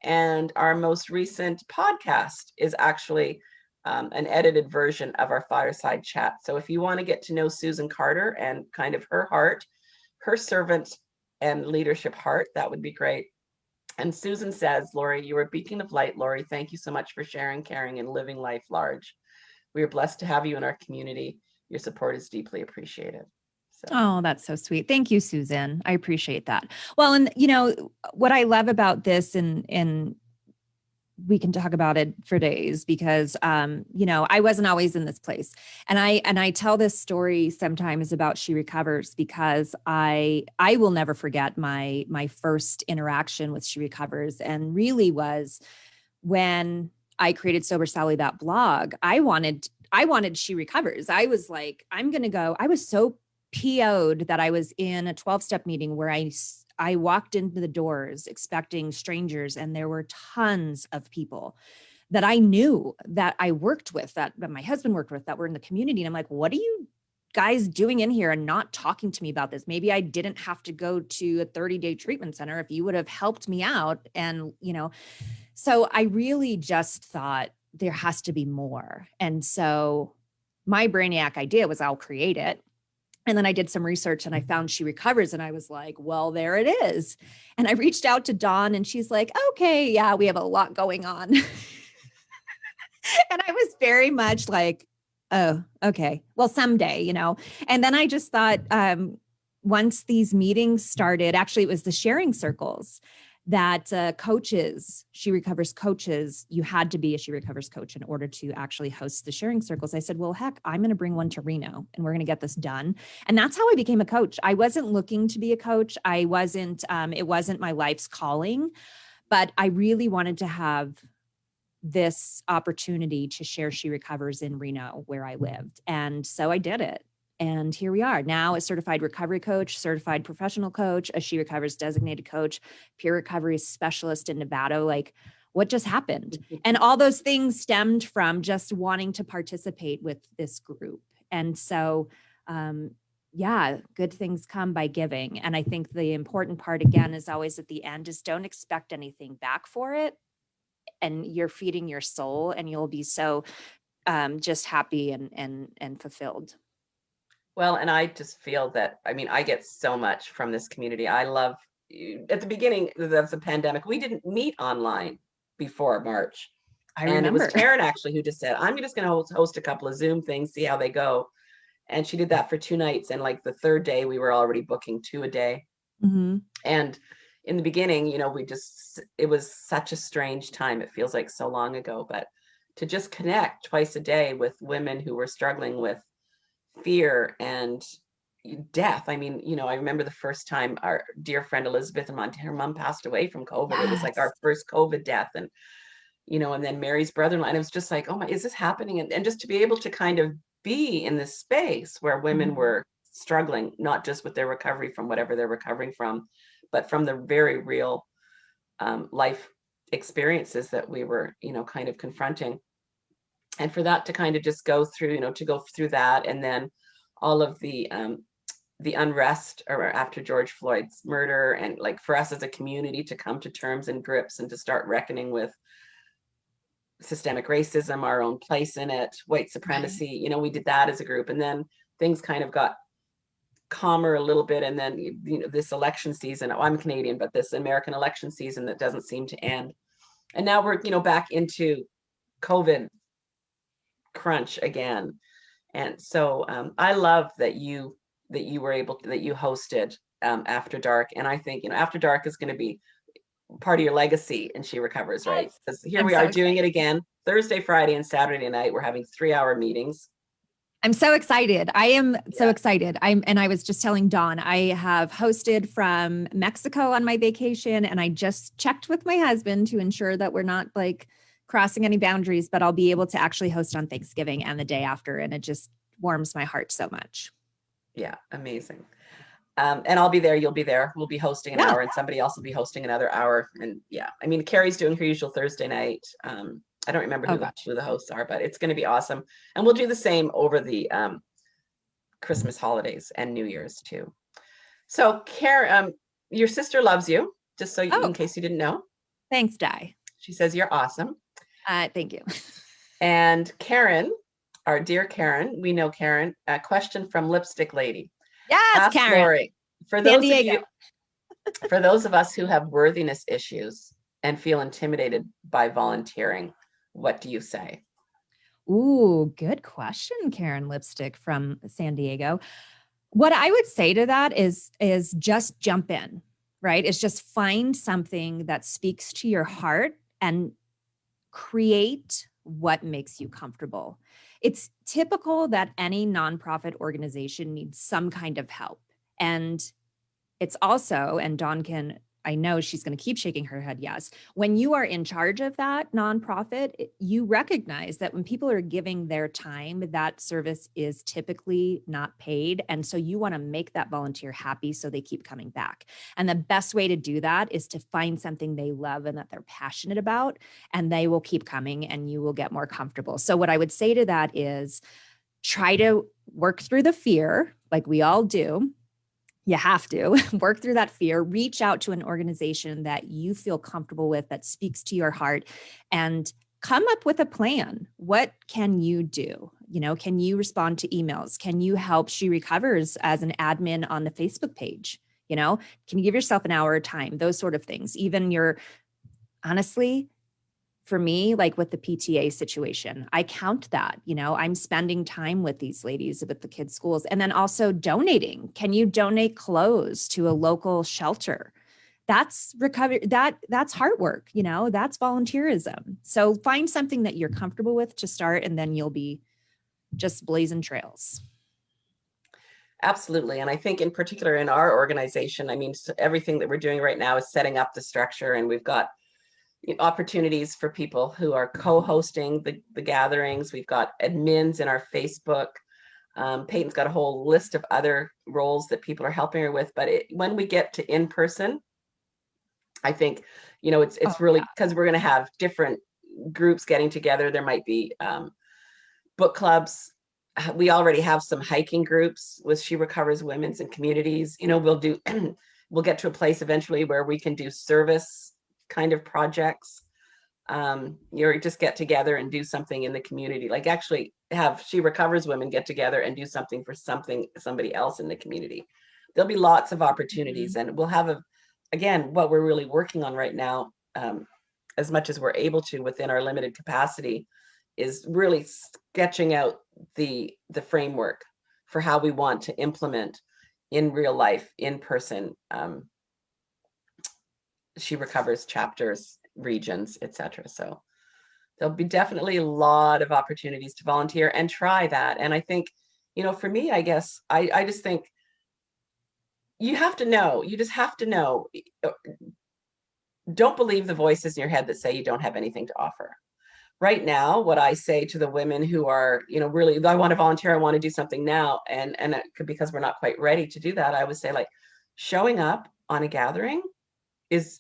And our most recent podcast is actually an edited version of our fireside chat. So if you want to get to know Susan Carter and kind of her heart, her servant and leadership heart, that would be great. And Susan says, Lori, you are a beacon of light. Lori, thank you so much for sharing, caring, and living life large. We are blessed to have you in our community. Your support is deeply appreciated. So. Oh, that's so sweet. Thank you, Susan. I appreciate that. Well, and what I love about this, and we can talk about it for days, because, I wasn't always in this place. And I tell this story sometimes about She Recovers, because I will never forget my first interaction with She Recovers, and really was when I created Sober Sally, that blog. I wanted She Recovers. I was like, I'm going to go. I was so PO'd that I was in a 12-step meeting where I walked into the doors expecting strangers, and there were tons of people that I knew, that I worked with, that my husband worked with, that were in the community. And I'm like, what are you guys doing in here and not talking to me about this? Maybe I didn't have to go to a 30-day treatment center if you would have helped me out. And, so I really just thought there has to be more. And so my brainiac idea was, I'll create it. And then I did some research and I found She Recovers, and I was like, well, there it is. And I reached out to Dawn, and she's like, okay, yeah, we have a lot going on. And I was very much like, oh, okay, well, someday, And then I just thought, once these meetings started, actually, it was the sharing circles that coaches, She Recovers coaches, you had to be a She Recovers coach in order to actually host the sharing circles. I said, well, heck, I'm going to bring one to Reno, and we're going to get this done. And that's how I became a coach. I wasn't looking to be a coach. It wasn't my life's calling, but I really wanted to have this opportunity to share She Recovers in Reno, where I lived. And so I did it. And here we are now, a certified recovery coach, certified professional coach, a She Recovers designated coach, peer recovery specialist in Nevada. Like, what just happened? And all those things stemmed from just wanting to participate with this group. And so, good things come by giving. And I think the important part, again, is always at the end, is don't expect anything back for it. And you're feeding your soul, and you'll be so just happy and fulfilled. Well, and I just feel that, I get so much from this community. I love, at the beginning of the pandemic, we didn't meet online before March. I remember. And it was Karen actually who just said, I'm just going to host a couple of Zoom things, see how they go. And she did that for 2 nights. And like the third day, we were already booking 2 a day. Mm-hmm. And in the beginning, it was such a strange time. It feels like so long ago, but to just connect twice a day with women who were struggling with fear and death. I remember the first time our dear friend Elizabeth in Montana, her mom passed away from COVID. Yes. It was like our first COVID death. And, and then Mary's brother-in-law, and it was just like, oh my, is this happening? And just to be able to kind of be in this space where women were struggling, not just with their recovery from whatever they're recovering from, but from the very real life experiences that we were, kind of confronting. And for that to kind of just go through, to go through that, and then all of the unrest after George Floyd's murder, and like for us as a community to come to terms and grips and to start reckoning with systemic racism, our own place in it, white supremacy, we did that as a group. And then things kind of got calmer a little bit. And then, this election season, I'm Canadian, but this American election season that doesn't seem to end. And now we're, back into COVID crunch again. And so I love that you were able to, that you hosted After Dark. And I think, After Dark is going to be part of your legacy in She Recovers, right? Because here we are doing it again, Thursday, Friday, and Saturday night. We're having 3-hour meetings. I'm so excited. I am so Yeah. excited. I was just telling Dawn, I have hosted from Mexico on my vacation, and I just checked with my husband to ensure that we're not like crossing any boundaries, but I'll be able to actually host on Thanksgiving and the day after. And it just warms my heart so much. Yeah, amazing. And I'll be there, you'll be there. We'll be hosting an Yeah. hour and somebody else will be hosting another hour. And yeah, I mean, Carrie's doing her usual Thursday night. I don't remember Oh, who gosh. the hosts are, but it's going to be awesome. And we'll do the same over the Christmas holidays and New Year's too. So Karen, your sister loves you, just so Oh, in case you didn't know. thanks, Di. She says you're awesome. Thank you. And Karen, our dear Karen, we know Karen, a question from Lipstick Lady. Yes, Ask Karen. Lori, for San those of Diego. you, for those of us who have worthiness issues and feel intimidated by volunteering, what do you say? Ooh, good question, Karen Lipstick from San Diego. What I would say to that is just jump in, right? Is just find something that speaks to your heart and create what makes you comfortable. It's typical that any nonprofit organization needs some kind of help. And it's also, and Dawn can, I know she's going to keep shaking her head, yes. When you are in charge of that nonprofit, you recognize that when people are giving their time, that service is typically not paid. And so you want to make that volunteer happy so they keep coming back. And the best way to do that is to find something they love and that they're passionate about, and they will keep coming and you will get more comfortable. So what I would say to that is try to work through the fear, like we all do. You have to work through that fear, reach out to an organization that you feel comfortable with, that speaks to your heart, and come up with a plan. What can you do? You know, can you respond to emails? Can you help She Recovers as an admin on the Facebook page? You know, can you give yourself an hour of time? Those sort of things. Even honestly, for me, like with the PTA situation, I count that, you know, I'm spending time with these ladies with the kids' schools, and then also donating. Can you donate clothes to a local shelter? That's recovery. That's hard work, you know, that's volunteerism. So find something that you're comfortable with to start, and then you'll be just blazing trails. Absolutely. And I think in particular in our organization, I mean, everything that we're doing right now is setting up the structure, and we've got opportunities for people who are co-hosting the gatherings. We've got admins in our Facebook. Peyton's got a whole list of other roles that people are helping her with. But when we get to in person, I think, you know, it's really because we're going to have different groups getting together. There might be book clubs. We already have some hiking groups with She Recovers Women's and Communities. You know, we'll get to a place eventually where we can do service kind of projects. You just get together and do something in the community, like actually have She Recovers Women get together and do something for somebody else in the community. There'll be lots of opportunities, and we'll have again, what we're really working on right now, as much as we're able to within our limited capacity, is really sketching out the framework for how we want to implement in real life, in person, She Recovers chapters, regions, etc. So there'll be definitely a lot of opportunities to volunteer and try that. And I think, you know, for me, I guess I just think you just have to know. Don't believe the voices in your head that say you don't have anything to offer. Right now, what I say to the women who are, you know, really, I want to volunteer, I want to do something now, and it could, because we're not quite ready to do that, I would say, like, showing up on a gathering is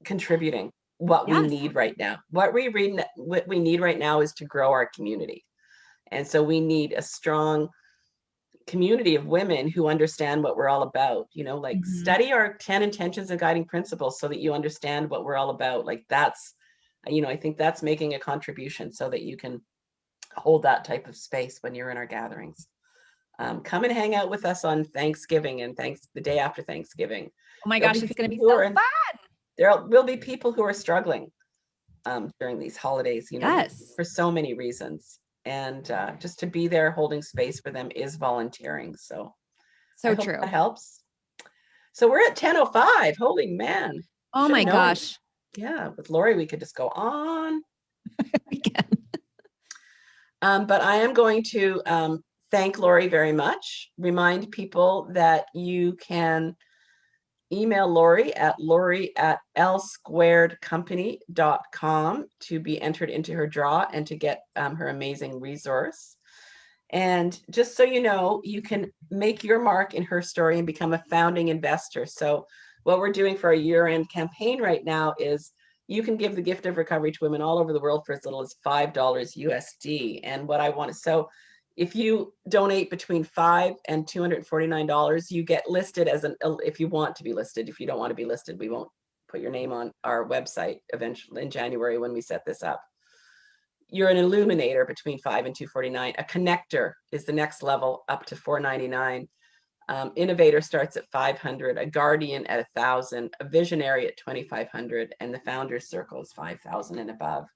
contributing what we need right now. What we need right now is to grow our community. And so we need a strong community of women who understand what we're all about, you know, like study our 10 intentions and guiding principles so that you understand what we're all about. Like that's, you know, I think that's making a contribution so that you can hold that type of space when you're in our gatherings. Come and hang out with us on Thanksgiving and the day after Thanksgiving. Oh my gosh, it's going to be so fun. There will be people who are struggling during these holidays, you know, for so many reasons. And just to be there holding space for them is volunteering. So I hope that helps. So we're at 10:05. Holy man. Oh my gosh. Yeah, with Lori, we could just go on. We can. But I am going to thank Lori very much. Remind people that you can email Lori at lsquaredcompany.com to be entered into her draw and to get her amazing resource. And just so you know, you can make your mark in her story and become a founding investor. So what we're doing for our year-end campaign right now is you can give the gift of recovery to women all over the world for as little as $5 USD. And what I want to, so if you donate between $5 and $249, you get listed as an, if you want to be listed. If you don't want to be listed, we won't put your name on our website eventually in January when we set this up. You're an illuminator between $5 and $249. A connector is the next level up to $499. Innovator starts at $500, a guardian at $1,000, a visionary at $2,500, and the founders circle is $5,000 and above.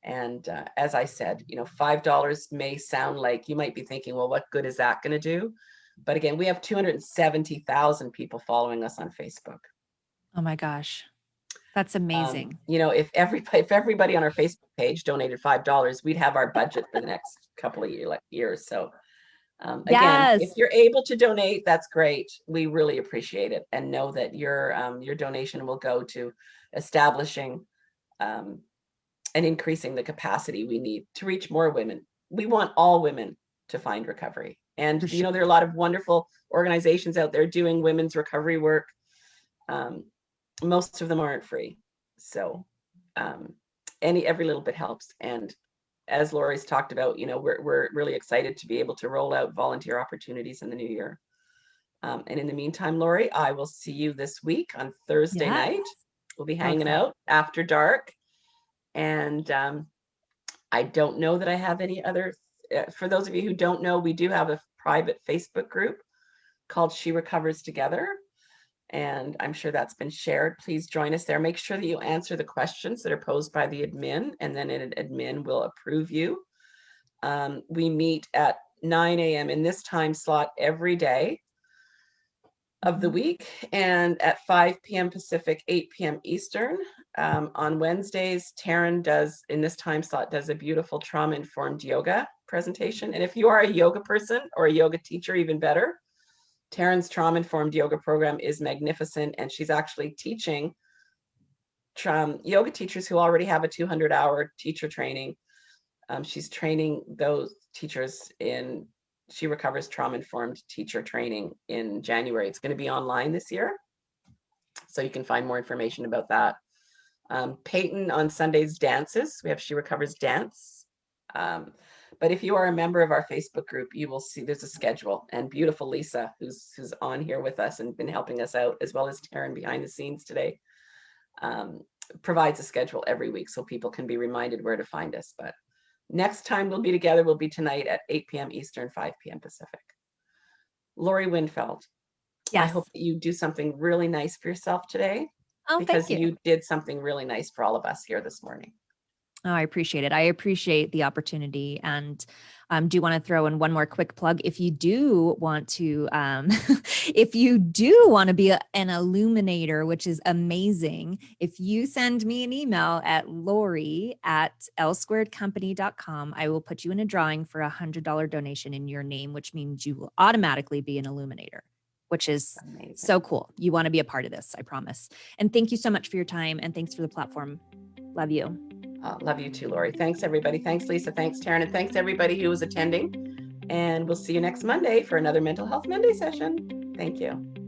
And as I said, you know, $5 may sound like, you might be thinking, well, what good is that going to do? But again, we have 270,000 people following us on Facebook. Oh my gosh. That's amazing. You know, if everybody on our Facebook page donated $5, we'd have our budget for the next couple of years. So again, Yes. if you're able to donate, that's great. We really appreciate it, and know that your donation will go to establishing and increasing the capacity we need to reach more women. We want all women to find recovery. And, you know, there are a lot of wonderful organizations out there doing women's recovery work. Most of them aren't free. So every little bit helps. And as Lori's talked about, you know, we're really excited to be able to roll out volunteer opportunities in the new year. And in the meantime, Lori, I will see you this week on Thursday night. We'll be hanging out after dark. And I don't know that I have any other, for those of you who don't know, we do have a private Facebook group called She Recovers Together. And I'm sure that's been shared. Please join us there. Make sure that you answer the questions that are posed by the admin, and then an admin will approve you. We meet at 9 a.m. in this time slot every day of the week, and at 5 p.m. Pacific, 8 p.m. Eastern. On Wednesdays, Taryn does, in this time slot, does a beautiful trauma-informed yoga presentation. And if you are a yoga person or a yoga teacher, even better, Taryn's trauma-informed yoga program is magnificent, and she's actually teaching yoga teachers who already have a 200-hour teacher training. She's training those teachers in She Recovers trauma-informed teacher training in January. It's going to be online this year, so you can find more information about that. Peyton on Sundays dances. We have She Recovers dance. But if you are a member of our Facebook group, you will see there's a schedule, and beautiful Lisa, who's on here with us and been helping us out, as well as Taryn behind the scenes today, provides a schedule every week so people can be reminded where to find us. But next time we'll be together will be tonight at 8 p.m. Eastern, 5 p.m. Pacific. Lori Windfeldt, I hope that you do something really nice for yourself today, because you did something really nice for all of us here this morning. Oh, I appreciate it. I appreciate the opportunity, and do want to throw in one more quick plug. If you do want to, be an illuminator, which is amazing, if you send me an email at lori@lsquaredcompany.com, I will put you in a drawing for $100 donation in your name, which means you will automatically be an illuminator, which is amazing. So cool. You want to be a part of this, I promise. And thank you so much for your time, and thanks for the platform. Love you. Love you too, Lori. Thanks, everybody. Thanks, Lisa. Thanks, Taryn. And thanks, everybody who was attending. And we'll see you next Monday for another Mental Health Monday session. Thank you.